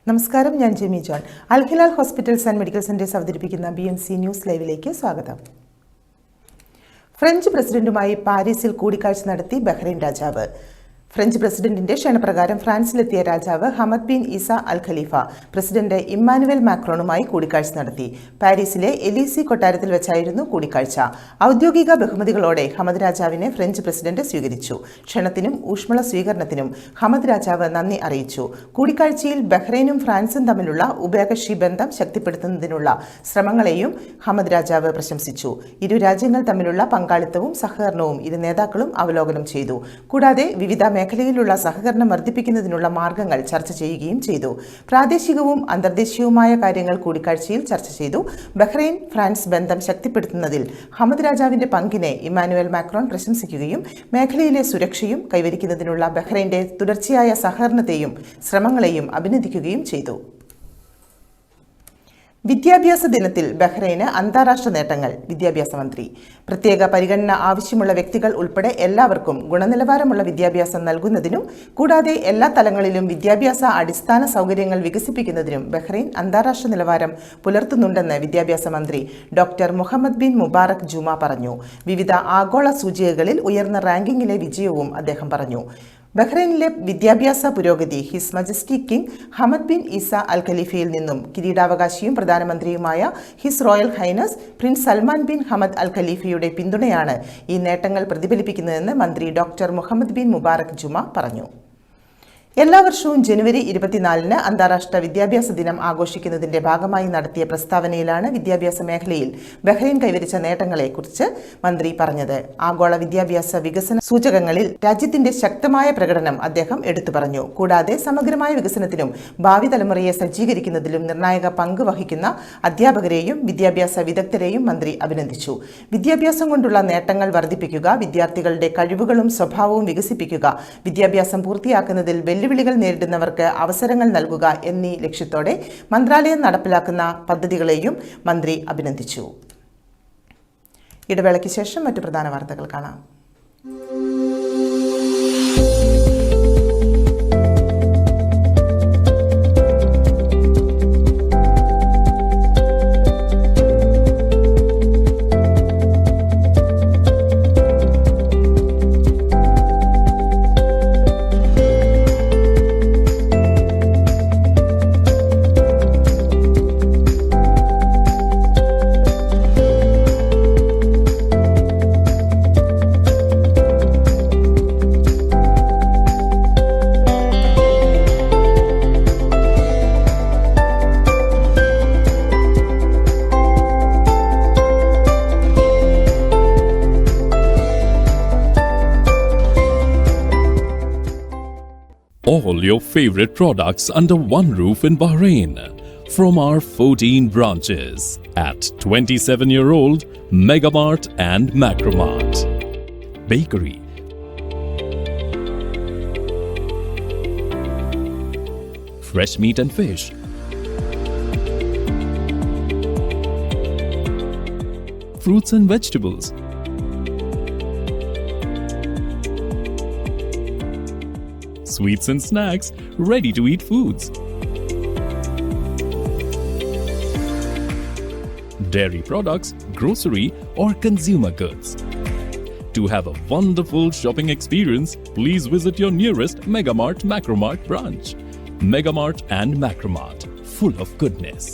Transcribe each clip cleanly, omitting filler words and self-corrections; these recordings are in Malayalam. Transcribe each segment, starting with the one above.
നമസ്കാരം, ഞാൻ Jemy John. Al Hilal hospitals and medical centres അവതരിപ്പിക്കുന്ന BMC ന്യൂസ് ലൈവിലേക്ക് സ്വാഗതം. ഫ്രഞ്ച് പ്രസിഡന്റുമായി പാരീസിൽ കൂടിക്കാഴ്ച നടത്തി ബഹ്റൈൻ രാജാവ്. ഫ്രഞ്ച് പ്രസിഡന്റിന്റെ ക്ഷണപ്രകാരം ഫ്രാൻസിലെത്തിയ രാജാവ് ഹമദ് ബിൻ ഈസ അൽ ഖലീഫ പ്രസിഡന്റ് ഇമ്മാനുവൽ മാക്രോണുമായി കൂടിക്കാഴ്ച നടത്തി. പാരീസിലെ എലീസി കൊട്ടാരത്തിൽ വെച്ചായിരുന്നു കൂടിക്കാഴ്ച. ഔദ്യോഗിക ബഹുമതികളോടെ ഹമദ് രാജാവിനെ ഫ്രഞ്ച് പ്രസിഡന്റ് സ്വീകരിച്ചു. ക്ഷണത്തിനും ഊഷ്മള സ്വീകരണത്തിനും ഹമദ് രാജാവ് നന്ദി അറിയിച്ചു. കൂടിക്കാഴ്ചയിൽ ബഹ്റൈനും ഫ്രാൻസും തമ്മിലുള്ള ഉഭയകക്ഷി ബന്ധം ശക്തിപ്പെടുത്തുന്നതിനുള്ള ശ്രമങ്ങളെയും ഹമദ് രാജാവ് പ്രശംസിച്ചു. ഇരു രാജ്യങ്ങൾ തമ്മിലുള്ള പങ്കാളിത്തവും സഹകരണവും ഇരു നേതാക്കളും അവലോകനം ചെയ്തു. കൂടാതെ വിവിധ മേഖലയിലുള്ള സഹകരണം വർദ്ധിപ്പിക്കുന്നതിനുള്ള മാർഗങ്ങൾ ചർച്ച ചെയ്യുകയും ചെയ്തു. പ്രാദേശികവും അന്തർദേശീയവുമായ കാര്യങ്ങൾ കൂടിക്കാഴ്ചയിൽ ചർച്ച ചെയ്തു. ബഹ്റൈൻ ഫ്രാൻസ് ബന്ധം ശക്തിപ്പെടുത്തുന്നതിൽ ഹമദ് രാജാവിന്റെ പങ്കിനെ ഇമ്മാനുവൽ മാക്രോൺ പ്രശംസിക്കുകയും മേഖലയിലെ സുരക്ഷയും കൈവരിക്കുന്നതിനുള്ള ബഹ്റൈന്റെ തുടർച്ചയായ സഹകരണത്തെയും ശ്രമങ്ങളെയും അഭിനന്ദിക്കുകയും ചെയ്തു. വിദ്യാഭ്യാസ ദിനത്തിൽ ബഹ്റൈന് അന്താരാഷ്ട്ര നേട്ടങ്ങൾ. വിദ്യാഭ്യാസ മന്ത്രി പ്രത്യേക പരിഗണന ആവശ്യമുള്ള വ്യക്തികൾ ഉൾപ്പെടെ എല്ലാവർക്കും ഗുണനിലവാരമുള്ള വിദ്യാഭ്യാസം നൽകുന്നതിനും കൂടാതെ എല്ലാ തലങ്ങളിലും വിദ്യാഭ്യാസ അടിസ്ഥാന സൗകര്യങ്ങൾ വികസിപ്പിക്കുന്നതിനും ബഹ്റൈൻ അന്താരാഷ്ട്ര നിലവാരം പുലർത്തുന്നുണ്ടെന്ന് വിദ്യാഭ്യാസ മന്ത്രി ഡോക്ടർ മുഹമ്മദ് ബിൻ മുബാറക് ജുമ പറഞ്ഞു. വിവിധ ആഗോള സൂചികകളിൽ ഉയർന്ന റാങ്കിങ്ങിലെ വിജയവും അദ്ദേഹം പറഞ്ഞു. ബഹ്റൈനിലെ വിദ്യാഭ്യാസ പുരോഗതി his majestic king Hamad bin Isa Al ഖലീഫയിൽ നിന്നും കിരീടാവകാശിയും പ്രധാനമന്ത്രിയുമായ his royal highness prince Salman bin Hamad Al ഖലീഫയുടെ പിന്തുണയാണ് ഈ നേട്ടങ്ങൾ പ്രതിഫലിപ്പിക്കുന്നതെന്ന് മന്ത്രി ഡോക്ടർ മുഹമ്മദ് ബിൻ മുബാറക് ജുമ പറഞ്ഞു. എല്ലാ വർഷവും ജനുവരി 24-ന് അന്താരാഷ്ട്ര വിദ്യാഭ്യാസ ദിനം ആഘോഷിക്കുന്നതിന്റെ ഭാഗമായി നടത്തിയ പ്രസ്താവനയിലാണ് വിദ്യാഭ്യാസ മേഖലയിൽ ബഹ്റൈൻ കൈവരിച്ച നേട്ടങ്ങളെക്കുറിച്ച് മന്ത്രി പറഞ്ഞത്. ആഗോള വിദ്യാഭ്യാസ വികസന സൂചകങ്ങളിൽ രാജ്യത്തിന്റെ ശക്തമായ പ്രകടനം അദ്ദേഹം എടുത്തു പറഞ്ഞു. കൂടാതെ സമഗ്രമായ വികസനത്തിനും ഭാവി തലമുറയെ സജ്ജീകരിക്കുന്നതിലും നിർണായക പങ്ക് വഹിക്കുന്ന അധ്യാപകരെയും വിദ്യാഭ്യാസ വിദഗ്ധരെയും മന്ത്രി അഭിനന്ദിച്ചു. വിദ്യാഭ്യാസം കൊണ്ടുള്ള നേട്ടങ്ങൾ വർദ്ധിപ്പിക്കുക, വിദ്യാർത്ഥികളുടെ കഴിവുകളും സ്വഭാവവും വികസിപ്പിക്കുക, വിദ്യാഭ്യാസം പൂർത്തിയാക്കുന്നതിൽ വെല്ലുവിളികൾ നേരിടുന്നവർക്ക് അവസരങ്ങൾ നൽകുക എന്നീ ലക്ഷ്യത്തോടെ മന്ത്രാലയം നടപ്പിലാക്കുന്ന പദ്ധതികളെയും മന്ത്രി അഭിനന്ദിച്ചു. ഇടവേളയ്ക്ക് ശേഷം മറ്റു പ്രധാന വാർത്തകൾ കാണാം. All your favorite products under one roof in Bahrain from our 14 branches at 27-year-old Megamart and Macromart. Bakery, fresh meat and fish, fruits and vegetables, sweets and snacks, ready-to-eat foods, dairy products, grocery or consumer goods. To have a wonderful shopping experience, please visit your nearest Megamart Macromart branch. Megamart and Macromart, full of goodness.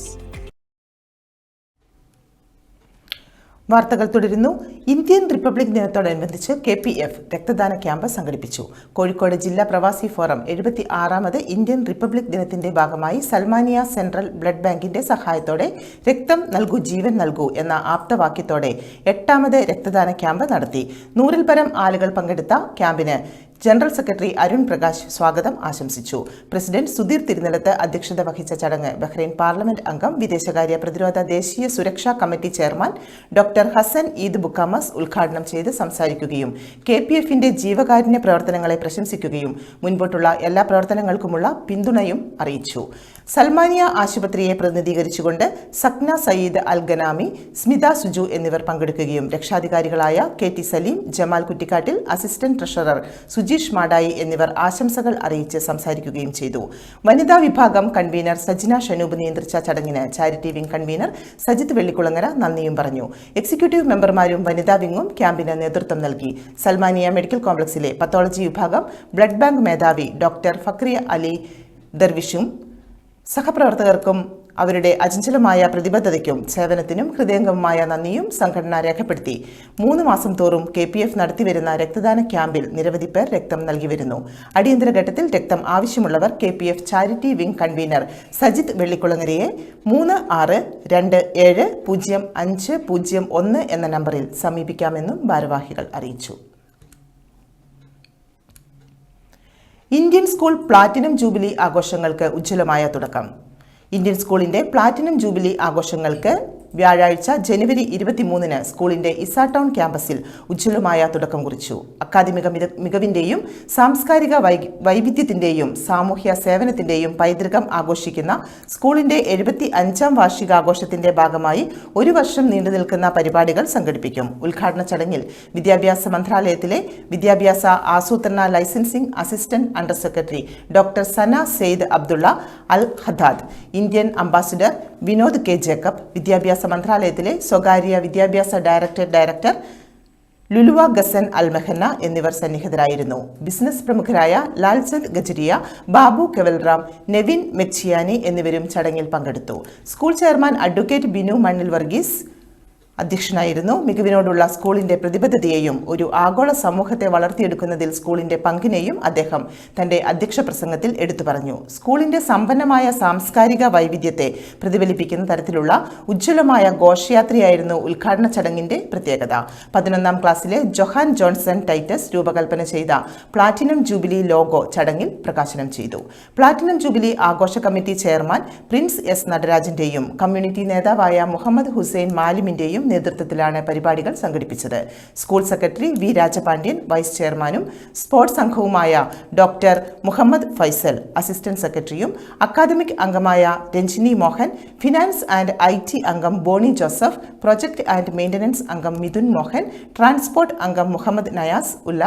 വാർത്തകൾ തുടരുന്നു. ഇന്ത്യൻ റിപ്പബ്ലിക് ദിനത്തോടനുബന്ധിച്ച് KPF രക്തദാന ക്യാമ്പ് സംഘടിപ്പിച്ചു. കോഴിക്കോട് ജില്ലാ പ്രവാസി ഫോറം 76ാമത് ഇന്ത്യൻ റിപ്പബ്ലിക് ദിനത്തിന്റെ ഭാഗമായി സൽമാനിയ സെൻട്രൽ ബ്ലഡ് ബാങ്കിന്റെ സഹായത്തോടെ രക്തം നൽകൂ ജീവൻ നൽകൂ എന്ന ആപ്തവാക്യത്തോടെ 8ാമത് രക്തദാന ക്യാമ്പ് നടത്തി. 100-ൽ പരം ആളുകൾ പങ്കെടുത്ത ക്യാമ്പിന് ജനറൽ സെക്രട്ടറി അരുൺ പ്രകാശ് സ്വാഗതം ആശംസിച്ചു. പ്രസിഡന്റ് സുധീർ തിരുനെല്ലത്ത് അധ്യക്ഷത വഹിച്ച ചടങ്ങ് ബഹ്റൈൻ പാർലമെന്റ് അംഗം, വിദേശകാര്യ പ്രതിരോധ ദേശീയ സുരക്ഷാ committee chairman doctor Hasan Eid Bukhammas ഉദ്ഘാടനം ചെയ്ത് സംസാരിക്കുകയും KPFന്റെ ജീവകാരുണ്യ പ്രവർത്തനങ്ങളെ പ്രശംസിക്കുകയും മുൻപോട്ടുള്ള എല്ലാ പ്രവർത്തനങ്ങൾക്കുമുള്ള പിന്തുണയും അറിയിച്ചു. സൽമാനിയ ആശുപത്രിയെ പ്രതിനിധീകരിച്ചുകൊണ്ട് സക്ന സയ്യിദ് അൽ ഗനാമി, സ്മിത സുജു എന്നിവർ പങ്കെടുക്കുകയും രക്ഷാധികാരികളായ KT Saleem, Jamal Kuttikkattil, assistant treasurer Sujeesh Madayi എന്നിവർ ആശംസകൾ അറിയിച്ച് സംസാരിക്കുകയും ചെയ്തു. വനിതാ വിഭാഗം കൺവീനർ സജിന ഷനൂബ് നിയന്ത്രിച്ച ചടങ്ങിന് charity wing convener Sajith Vellikulangara നന്ദിയും പറഞ്ഞു. എക്സിക്യൂട്ടീവ് മെമ്പർമാരും വനിതാ വിംഗും ക്യാമ്പിന് നേതൃത്വം നൽകി. സൽമാനിയ മെഡിക്കൽ കോംപ്ലക്സിലെ പത്തോളജി വിഭാഗം ബ്ലഡ് ബാങ്ക് മേധാവി ഡോക്ടർ ഫക്രിയ അലി ദർവിഷും സഹപ്രവർത്തകർക്കും അവരുടെ അചഞ്ചലമായ പ്രതിബദ്ധതയ്ക്കും സേവനത്തിനും ഹൃദയംഗമമായ നന്ദിയും സംഘടന രേഖപ്പെടുത്തി. 3 മാസം തോറും KPF നടത്തിവരുന്ന രക്തദാന ക്യാമ്പിൽ നിരവധി പേർ രക്തം നൽകി വരുന്നു. അടിയന്തര ഘട്ടത്തിൽ രക്തം ആവശ്യമുള്ളവർ KPF charity wing convener Sajith വെള്ളിക്കുളങ്ങരയെ 36270501 എന്ന നമ്പറിൽ സമീപിക്കാമെന്നും ഭാരവാഹികൾ അറിയിച്ചു. ഇന്ത്യൻ സ്കൂൾ പ്ലാറ്റിനം ജൂബിലി ആഘോഷങ്ങൾക്ക് ഉജ്ജ്വലമായ തുടക്കം. ഇന്ത്യൻ സ്കൂളിന്റെ പ്ലാറ്റിനം ജൂബിലി ആഘോഷങ്ങൾക്ക് വ്യാഴാഴ്ച ജനുവരി 23-ന് സ്കൂളിന്റെ ഇസാ ടൗൺ ക്യാമ്പസിൽ ഉജ്ജ്വലമായ തുടക്കം കുറിച്ചു. അക്കാദമിക മികവിന്റെയും സാംസ്കാരിക വൈവിധ്യത്തിന്റെയും സാമൂഹ്യ സേവനത്തിന്റെയും പൈതൃകം ആഘോഷിക്കുന്ന സ്കൂളിന്റെ 75ാം വാർഷികാഘോഷത്തിന്റെ ഭാഗമായി 1 വർഷം നീണ്ടുനിൽക്കുന്ന പരിപാടികൾ സംഘടിപ്പിക്കും. ഉദ്ഘാടന ചടങ്ങിൽ വിദ്യാഭ്യാസ മന്ത്രാലയത്തിലെ വിദ്യാഭ്യാസ ആസൂത്രണ licensing assistant under secretary doctor Sana Saeed Abdulla Al Haddad, Indian ambassador Vinod K Jacob, വിദ്യാഭ്യാസ മന്ത്രാലയത്തിലെ സ്വകാര്യ വിദ്യാഭ്യാസ ഡയറക്ടർ ലുലുവ ഗസൻ അൽ മെഹന്ന എന്നിവർ സന്നിഹിതരായിരുന്നു. ബിസിനസ് പ്രമുഖരായ ലാൽചന്ദ് ഗജരിയ, ബാബു കെവൽറാം, നെവിൻ മെക്ചിയാനി എന്നിവരും ചടങ്ങിൽ പങ്കെടുത്തു. സ്കൂൾ ചെയർമാൻ അഡ്വക്കേറ്റ് ബിനു മണ്ണിൽ വർഗീസ് അധ്യക്ഷനായിരുന്നു. മികവിനോടുള്ള സ്കൂളിന്റെ പ്രതിബദ്ധതയെയും ഒരു ആഗോള സമൂഹത്തെ വളർത്തിയെടുക്കുന്നതിൽ സ്കൂളിന്റെ പങ്കിനെയും അദ്ദേഹം തന്റെ അധ്യക്ഷ പ്രസംഗത്തിൽ എടുത്തു പറഞ്ഞു. സ്കൂളിന്റെ സമ്പന്നമായ സാംസ്കാരിക വൈവിധ്യത്തെ പ്രതിഫലിപ്പിക്കുന്ന തരത്തിലുള്ള ഉജ്ജ്വലമായ ഘോഷയാത്രയായിരുന്നു ഉദ്ഘാടന ചടങ്ങിന്റെ പ്രത്യേകത. 11ാം ക്ലാസ്സിലെ ജൊഹാൻ ജോൺസൺ ടൈറ്റസ് രൂപകൽപ്പന ചെയ്ത പ്ലാറ്റിനം ജൂബിലി ലോഗോ ചടങ്ങിൽ പ്രകാശനം ചെയ്തു. പ്ലാറ്റിനം ജൂബിലി ആഘോഷ കമ്മിറ്റി ചെയർമാൻ പ്രിൻസ് എസ് നടരാജന്റെയും കമ്മ്യൂണിറ്റി നേതാവായ മുഹമ്മദ് ഹുസൈൻ മാലിമിന്റെയും നേതൃത്വത്തിലാണ് പരിപാടികൾ സംഘടിപ്പിച്ചത്. School secretary V Rajapandian, vice ചെയർമാനും സ്പോർട്സ് അംഗവുമായ ഡോക്ടർ മുഹമ്മദ് ഫൈസൽ, അസിസ്റ്റന്റ് സെക്രട്ടറിയും അക്കാദമിക് അംഗമായ Ranjini Mohan, finance and IT അംഗം Boney Joseph, project and maintenance അംഗം മിഥുൻ മോഹൻ, ട്രാൻസ്പോർട്ട് അംഗം Muhammad Nayas Ulla,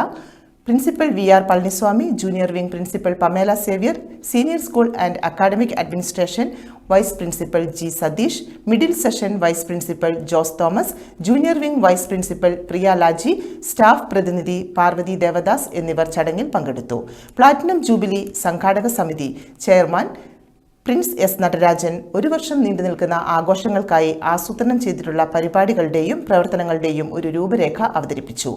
principal VR Palaniswamy, junior wing principal Pamela Xavier, senior school and academic administration vice principal G Satheesh, middle section vice principal Jose Thomas, junior wing vice principal Priya Laji, staff പ്രതിനിധി പാർവതി ദേവദാസ് എന്നിവർ ചടങ്ങിൽ പങ്കെടുത്തു. പ്ലാറ്റിനം ജൂബിലി സംഘാടക സമിതി ചെയർമാൻ പ്രിൻസ് എസ് നടരാജൻ 1 വർഷം നീണ്ടുനിൽക്കുന്ന ആഘോഷങ്ങൾക്കായി ആസൂത്രണം ചെയ്തിട്ടുള്ള പരിപാടികളുടെയും പ്രവർത്തനങ്ങളുടെയും ഒരു രൂപരേഖ അവതരിപ്പിച്ചു.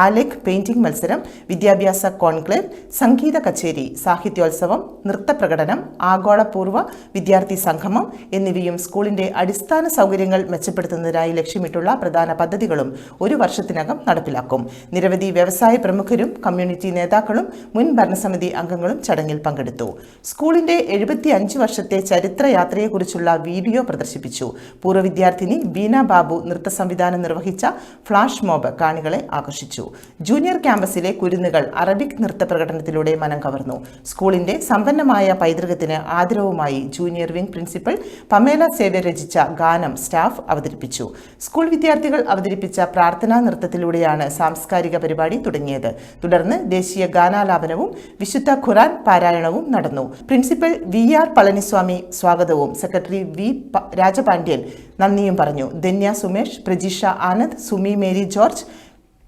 ആലേഖ് പെയിന്റിംഗ് മത്സരം, വിദ്യാഭ്യാസ കോൺക്ലേവ്, സംഗീത കച്ചേരി, സാഹിത്യോത്സവം, നൃത്തപ്രകടനം, ആഗോളപൂർവ്വ വിദ്യാർത്ഥി സംഗമം എന്നിവയും സ്കൂളിന്റെ അടിസ്ഥാന സൗകര്യങ്ങൾ മെച്ചപ്പെടുത്തുന്നതിനായി ലക്ഷ്യമിട്ടുള്ള പ്രധാന പദ്ധതികളും 1 വർഷത്തിനകം നടപ്പിലാക്കും. നിരവധി വ്യവസായ പ്രമുഖരും കമ്മ്യൂണിറ്റി നേതാക്കളും മുൻ ഭരണസമിതി അംഗങ്ങളും ചടങ്ങിൽ പങ്കെടുത്തു. സ്കൂളിന്റെ 75 വർഷത്തെ ചരിത്രയാത്രയെക്കുറിച്ചുള്ള വീഡിയോ പ്രദർശിപ്പിച്ചു. പൂർവ്വ വിദ്യാർത്ഥിനി ബീന ബാബു നൃത്ത സംവിധാനം നിർവഹിച്ച ഫ്ലാഷ് മോബ് കാണികളെ ആകർഷിച്ചു. ജൂനിയർ ക്യാമ്പസിലെ കുരുന്നുകൾ അറബിക് നൃത്ത പ്രകടനത്തിലൂടെ മനം കവർന്നു. സ്കൂളിന്റെ സമ്പന്നമായ പൈതൃകത്തിന് ആദരവുമായി junior wing principal Pamela Xavier രചിച്ച ഗാനം സ്റ്റാഫ് അവതരിപ്പിച്ചു. സ്കൂൾ വിദ്യാർത്ഥികൾ അവതരിപ്പിച്ച പ്രാർത്ഥനാ നൃത്തത്തിലൂടെയാണ് സാംസ്കാരിക പരിപാടി തുടങ്ങിയത്. തുടർന്ന് ദേശീയ ഗാനാലാപനവും വിശുദ്ധ ഖുറാൻ പാരായണവും നടന്നു. പ്രിൻസിപ്പൽ VR പളനിസ്വാമി സ്വാഗതവും സെക്രട്ടറി വി രാജപാണ്ഡ്യൻ നന്ദിയും പറഞ്ഞു. ധന്യ സുമേഷ്, പ്രജിഷ ആനന്ദ്, സുമി മേരി ജോർജ്,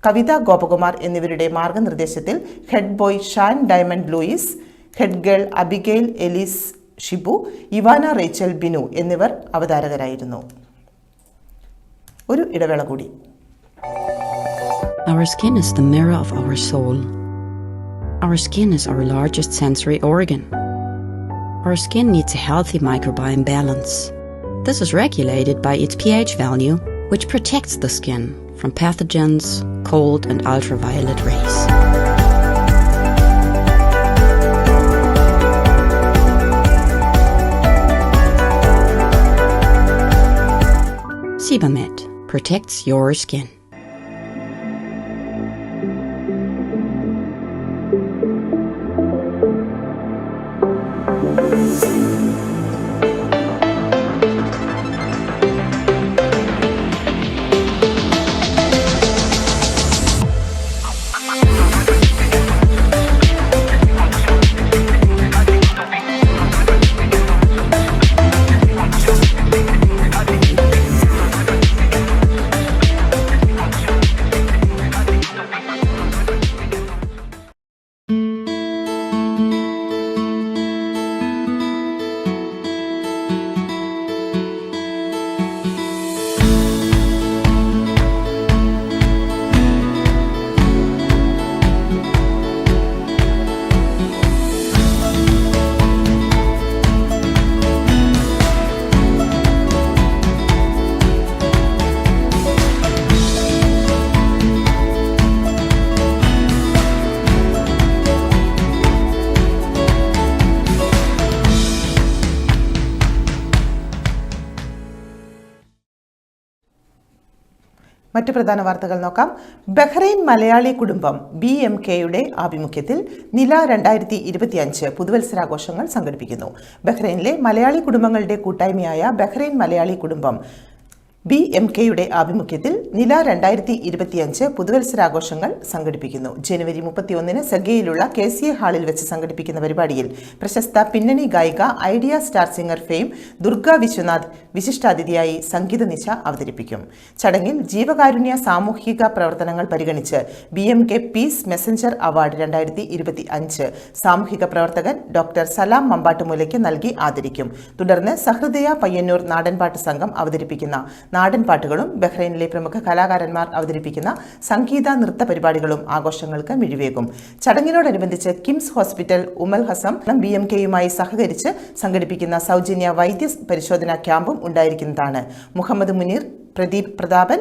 കവിത ഗോപകുമാർ എന്നിവരുടെ മാർഗനിർദ്ദേശത്തിൽ head boy Shan Diamond Louis, head girl Abigail Elise Shibu, Ivana Rachel Binu എന്നിവർ അവതാരകരായിരുന്നു. ഒരു ഇടവേള കൂടി. Our skin is the mirror of our soul. Our skin is our largest sensory organ. Our skin needs a healthy microbiome balance. This is regulated by its pH value, which protects the skin from pathogens, cold and ultraviolet rays. Sebamed protects your skin. മറ്റു പ്രധാന വാർത്തകൾ നോക്കാം. ബഹ്റൈൻ മലയാളി കുടുംബം BMKയുടെ ആഭിമുഖ്യത്തിൽ നില 2025 പുതുവത്സരാഘോഷങ്ങൾ സംഘടിപ്പിക്കുന്നു. ബഹ്റൈനിലെ മലയാളി കുടുംബങ്ങളുടെ കൂട്ടായ്മയായ ബഹ്റൈൻ മലയാളി കുടുംബം BMKയുടെ ആഭിമുഖ്യത്തിൽ നില 2025 പുതുവത്സരാഘോഷങ്ങൾ സംഘടിപ്പിക്കുന്നു. ജനുവരി 31 സഗയിലുള്ള KCA ഹാളിൽ വെച്ച് സംഘടിപ്പിക്കുന്ന പരിപാടിയിൽ പ്രശസ്ത പിന്നണി ഗായിക Idea star singer fame Durga Viswanath വിശിഷ്ടാതിഥിയായി സംഗീത നിശ അവതരിപ്പിക്കും. ചടങ്ങിൽ ജീവകാരുണ്യ സാമൂഹിക പ്രവർത്തനങ്ങൾ പരിഗണിച്ച് BMK പീസ് മെസഞ്ചർ അവാർഡ് 2025 സാമൂഹിക പ്രവർത്തകൻ ഡോക്ടർ സലാം മമ്പാട്ടുമൂലയ്ക്ക് നൽകി ആദരിക്കും. തുടർന്ന് സഹൃദയ പയ്യന്നൂർ നാടൻപാട്ട് സംഘം അവതരിപ്പിക്കുന്ന നാടൻ പാട്ടുകളും ബഹ്റൈനിലെ പ്രമുഖ കലാകാരന്മാർ അവതരിപ്പിക്കുന്ന സംഗീത നൃത്ത പരിപാടികളും ആഘോഷങ്ങൾക്ക് മിഴിവേകും. ചടങ്ങിനോടനുബന്ധിച്ച് കിംസ് ഹോസ്പിറ്റൽ ഉമൽ ഹസം BMKയുമായി സഹകരിച്ച് സംഘടിപ്പിക്കുന്ന സൗജന്യ വൈദ്യ പരിശോധനാ ക്യാമ്പും ഉണ്ടായിരിക്കുന്നതാണ്. മുഹമ്മദ് മുനീർ, പ്രദീപ് പ്രതാപൻ,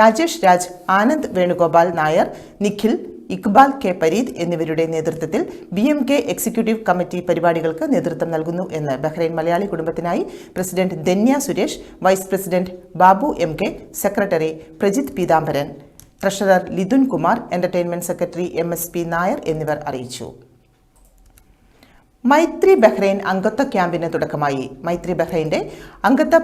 രാജേഷ് രാജ്, ആനന്ദ് വേണുഗോപാൽ നായർ, നിഖിൽ, ഇക്ബാൽ കെ പരീദ് എന്നിവരുടെ നേതൃത്വത്തിൽ BMK എക്സിക്യൂട്ടീവ് കമ്മിറ്റി പരിപാടികൾക്ക് നേതൃത്വം നൽകുന്നു എന്ന് ബഹ്റൈൻ മലയാളി കുടുംബത്തിനായി president Dhanya Suresh, vice president Babu MK, secretary Prajith Peethambaran, treasurer Lithun Kumar, entertainment secretary MSP Nair എന്നിവർ അറിയിച്ചു. മൈത്രി ബഹ്റൈൻ അംഗത്വ ക്യാമ്പിന് തുടക്കമായി. മൈത്രി ബഹ്റൈന്റെ അംഗത്വ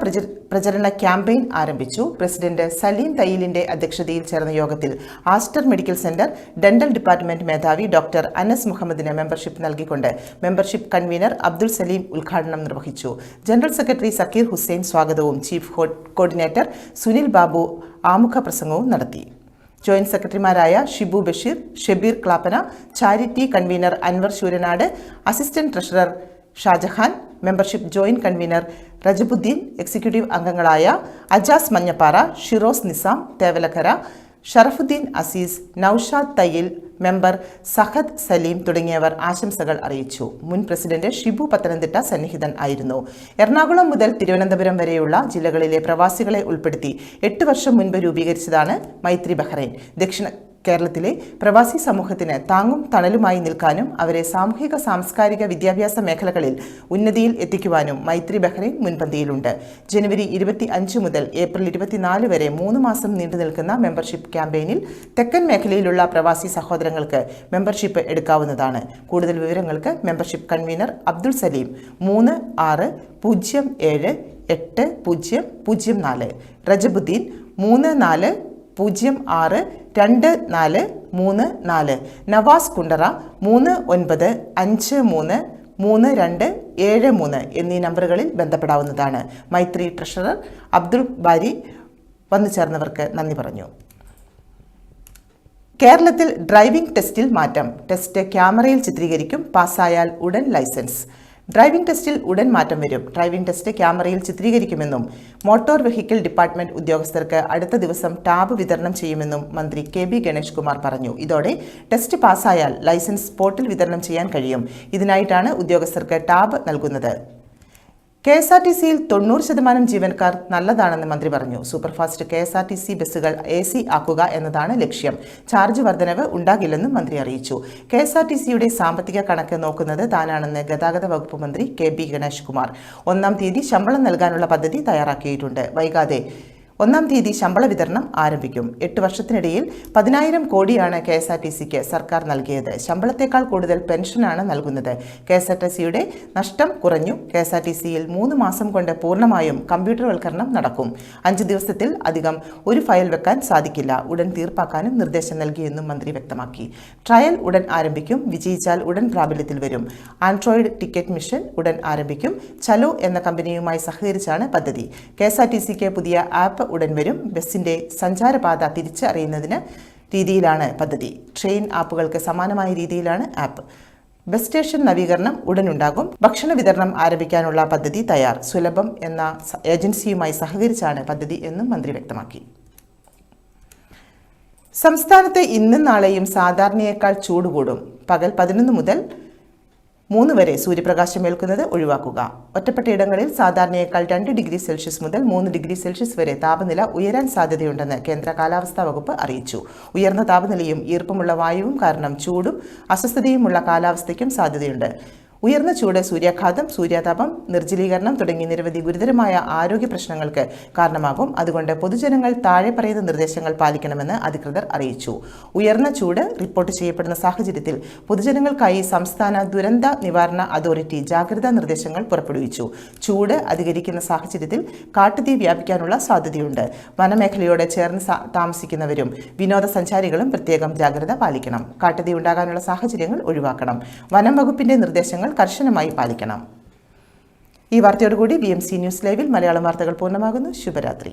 പ്രചരണ ക്യാമ്പയിൻ ആരംഭിച്ചു. പ്രസിഡന്റ് സലീം തയ്യിലിന്റെ അധ്യക്ഷതയിൽ ചേർന്ന യോഗത്തിൽ Aster medical centre dental department മേധാവി ഡോക്ടർ അനസ് മുഹമ്മദിന് മെമ്പർഷിപ്പ് നൽകിക്കൊണ്ട് മെമ്പർഷിപ്പ് കൺവീനർ അബ്ദുൾ സലീം ഉദ്ഘാടനം നിർവഹിച്ചു. ജനറൽ സെക്രട്ടറി സക്കീർ ഹുസൈൻ സ്വാഗതവും ചീഫ് കോർഡിനേറ്റർ സുനിൽ ബാബു ആമുഖ പ്രസംഗവും നടത്തി. ജോയിന്റ് സെക്രട്ടറിമാരായ Shibu Basheer, Shabeer Clappana, charity convener Anwar Sooranad, assistant treasurer Shajahan, membership joint convener Rajabudheen, executive അംഗങ്ങളായ അജാസ് മഞ്ഞപ്പാറ, ഷിറോസ് നിസാം തേവലക്കര, ഷറഫുദ്ദീൻ അസീസ്, നൌഷാദ് തയ്യിൽ, മെമ്പർ സഹദ് സലീം തുടങ്ങിയവർ ആശംസകൾ അറിയിച്ചു. മുൻ പ്രസിഡന്റ് ഷിബു പത്തനംതിട്ട സന്നിഹിതൻ ആയിരുന്നു. എറണാകുളം മുതൽ തിരുവനന്തപുരം വരെയുള്ള ജില്ലകളിലെ പ്രവാസികളെ ഉൾപ്പെടുത്തി 8 വർഷം മുൻപ് രൂപീകരിച്ചതാണ് മൈത്രി ബഹ്റൈൻ. ദക്ഷിണ കേരളത്തിലെ പ്രവാസി സമൂഹത്തിന് താങ്ങും തണലുമായി നിൽക്കാനും അവരെ സാമൂഹിക സാംസ്കാരിക വിദ്യാഭ്യാസ മേഖലകളിൽ ഉന്നതിയിൽ എത്തിക്കുവാനും മൈത്രി ബഹ്റൈൻ മുൻപന്തിയിലുണ്ട്. ജനുവരി 25 മുതൽ ഏപ്രിൽ 24 വരെ 3 മാസം നീണ്ടു നിൽക്കുന്ന മെമ്പർഷിപ്പ് ക്യാമ്പയിനിൽ തെക്കൻ മേഖലയിലുള്ള പ്രവാസി സഹോദരങ്ങൾക്ക് മെമ്പർഷിപ്പ് എടുക്കാവുന്നതാണ്. കൂടുതൽ വിവരങ്ങൾക്ക് മെമ്പർഷിപ്പ് കൺവീനർ അബ്ദുൾ സലീം 36078004, റജബുദ്ദീൻ 34062434, നവാസ് കുണ്ടറ 39533273 എന്നീ നമ്പറുകളിൽ ബന്ധപ്പെടാവുന്നതാണ്. മൈത്രി ട്രഷറർ അബ്ദുൾ ബാരി വന്നു ചേർന്നവർക്ക് നന്ദി പറഞ്ഞു. കേരളത്തിൽ ഡ്രൈവിംഗ് ടെസ്റ്റിൽ മാറ്റം. ടെസ്റ്റ് ക്യാമറയിൽ ചിത്രീകരിക്കും. പാസ്സായാൽ ഉടൻ ലൈസൻസ്. ഡ്രൈവിംഗ് ടെസ്റ്റിൽ ഉടൻ മാറ്റം വരും. ഡ്രൈവിംഗ് ടെസ്റ്റ് ക്യാമറയിൽ ചിത്രീകരിക്കുമെന്നും മോട്ടോർ വെഹിക്കിൾ ഡിപ്പാർട്ട്മെന്റ് ഉദ്യോഗസ്ഥർക്ക് അടുത്ത ദിവസം ടാബ് വിതരണം ചെയ്യുമെന്നും മന്ത്രി KB ഗണേഷ് കുമാർ പറഞ്ഞു. ഇതോടെ ടെസ്റ്റ് പാസ്സായാൽ ലൈസൻസ് സ്പോട്ടിൽ വിതരണം ചെയ്യാൻ കഴിയും. ഇതിനായിട്ടാണ് ഉദ്യോഗസ്ഥർക്ക് ടാബ് നൽകുന്നത്. KSRTCയിൽ 90% ജീവനക്കാർ നല്ലതാണെന്ന് മന്ത്രി പറഞ്ഞു. സൂപ്പർഫാസ്റ്റ് KSRTC ബസ്സുകൾ AC ആക്കുക എന്നതാണ് ലക്ഷ്യം. ചാർജ് വർധനവ് ഉണ്ടാകില്ലെന്നും മന്ത്രി അറിയിച്ചു. KSRTCയുടെ സാമ്പത്തിക കണക്ക് നോക്കുന്നത് താനാണെന്ന് ഗതാഗത വകുപ്പ് മന്ത്രി KB ഗണേഷ് കുമാർ. 1-ാം തീയതി ശമ്പളം നൽകാനുള്ള പദ്ധതി തയ്യാറാക്കിയിട്ടുണ്ട്. വൈകാതെ 1-ാം തീയതി ശമ്പള വിതരണം ആരംഭിക്കും. 8 വർഷത്തിനിടയിൽ 10,000 കോടിയാണ് KSRTCക്ക് സർക്കാർ നൽകിയത്. ശമ്പളത്തേക്കാൾ കൂടുതൽ പെൻഷനാണ് നൽകുന്നത്. KSRTCയുടെ നഷ്ടം കുറഞ്ഞു. KSRTCയിൽ 3 മാസം കൊണ്ട് പൂർണ്ണമായും കമ്പ്യൂട്ടർവൽക്കരണം നടക്കും. 5 ദിവസത്തിൽ അധികം ഒരു ഫയൽ വെക്കാൻ സാധിക്കില്ല. ഉടൻ തീർപ്പാക്കാനും നിർദ്ദേശം നൽകിയെന്നും മന്ത്രി വ്യക്തമാക്കി. ട്രയൽ ഉടൻ ആരംഭിക്കും. വിജയിച്ചാൽ ഉടൻ പ്രാബല്യത്തിൽ വരും. ആൻഡ്രോയിഡ് ടിക്കറ്റ് മിഷൻ ഉടൻ ആരംഭിക്കും. ചലോ എന്ന കമ്പനിയുമായി സഹകരിച്ചാണ് പദ്ധതി. KSRTCക്ക് പുതിയ ആപ്പ് ഉടൻ വരും. ബസിന്റെ സഞ്ചാരപാത തിരിച്ചറിയുന്നതിന് രീതിയിലാണ് പദ്ധതി. ട്രെയിൻ ആപ്പുകൾക്ക് സമാനമായ രീതിയിലാണ് ആപ്പ്. ബസ് സ്റ്റേഷൻ നവീകരണം ഉടനുണ്ടാകും. ഭക്ഷണ വിതരണം ആരംഭിക്കാനുള്ള പദ്ധതി തയ്യാർ. സുലഭം എന്ന ഏജൻസിയുമായി സഹകരിച്ചാണ് പദ്ധതി എന്നും മന്ത്രി വ്യക്തമാക്കി. സംസ്ഥാനത്ത് ഇന്നും നാളെയും സാധാരണയേക്കാൾ ചൂട് കൂടും. പകൽ 11 മുതൽ 3 വരെ സൂര്യപ്രകാശം ഏൽക്കുന്നത് ഒഴിവാക്കുക. ഒറ്റപ്പെട്ടയിടങ്ങളിൽ സാധാരണയേക്കാൾ 2 ഡിഗ്രി സെൽഷ്യസ് മുതൽ 3 ഡിഗ്രി സെൽഷ്യസ് വരെ താപനില ഉയരാൻ സാധ്യതയുണ്ടെന്ന് കേന്ദ്ര കാലാവസ്ഥാ വകുപ്പ് അറിയിച്ചു. ഉയർന്ന താപനിലയും ഈർപ്പമുള്ള വായുവും കാരണം ചൂടും അസ്വസ്ഥതയുമുള്ള കാലാവസ്ഥയ്ക്കും സാധ്യതയുണ്ട്. ഉയർന്ന ചൂട്, സൂര്യാഘാതം, സൂര്യാതാപം, നിർജ്ജലീകരണം തുടങ്ങി നിരവധി ഗുരുതരമായ ആരോഗ്യ പ്രശ്നങ്ങൾക്ക് കാരണമാകും. അതുകൊണ്ട് പൊതുജനങ്ങൾ താഴെ പറയുന്ന നിർദ്ദേശങ്ങൾ പാലിക്കണമെന്ന് അധികൃതർ അറിയിച്ചു. ഉയർന്ന ചൂട് റിപ്പോർട്ട് ചെയ്യപ്പെടുന്ന സാഹചര്യത്തിൽ പൊതുജനങ്ങൾക്കായി സംസ്ഥാന ദുരന്ത നിവാരണ അതോറിറ്റി ജാഗ്രതാ നിർദ്ദേശങ്ങൾ പുറപ്പെടുവിച്ചു. ചൂട് അധികരിക്കുന്ന സാഹചര്യത്തിൽ കാട്ടുതീ വ്യാപിക്കാനുള്ള സാധ്യതയുണ്ട്. വനമേഖലയോട് ചേർന്ന് താമസിക്കുന്നവരും വിനോദസഞ്ചാരികളും പ്രത്യേകം ജാഗ്രത പാലിക്കണം. കാട്ടുതീ ഉണ്ടാകാനുള്ള സാഹചര്യങ്ങൾ ഒഴിവാക്കണം. വനം വകുപ്പിന്റെ നിർദ്ദേശങ്ങൾ കർശനമായി പാലിക്കണം. ഈ വാർത്തയോടുകൂടി BMC ന്യൂസ് ലൈവിൽ മലയാളം വാർത്തകൾ പൂർണ്ണമാകുന്നു. ശുഭരാത്രി.